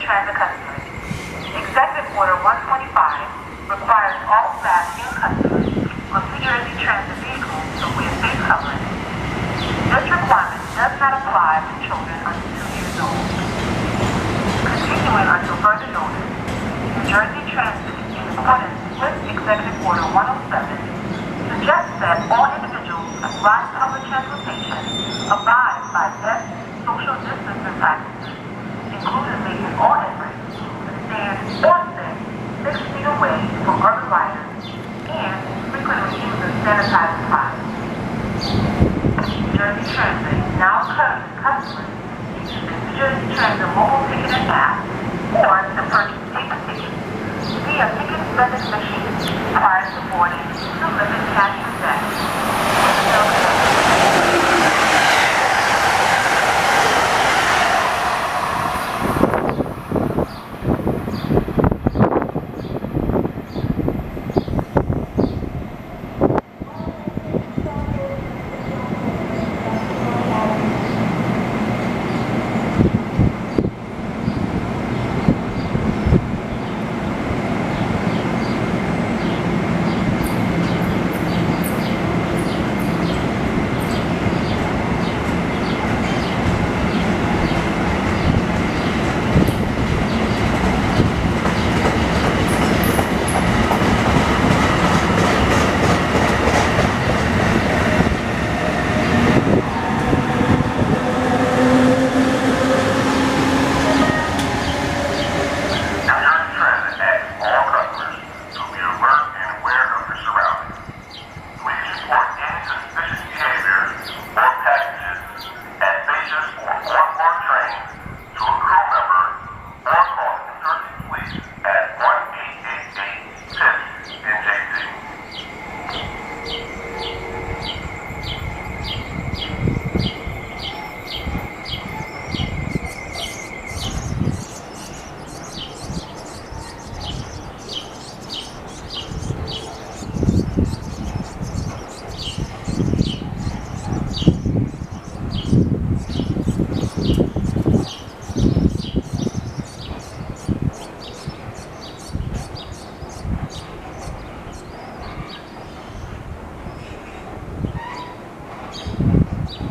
Transit customers. Executive Order 125 requires all staff and customers on New Jersey Transit vehicles to wear face coverings. This requirement does not apply to children under 2 years old. Continuing until further notice, New Jersey Transit, in accordance with Executive Order 107, suggests that all individuals applying public transportation abide by best social distancing practices, including making all efforts to stand or sit 6 feet away from other riders and frequently using sanitizing products. New Jersey Transit now encourages customers to use the New Jersey Transit mobile ticketing app or to purchase paper tickets via ticket vending machines prior to boarding.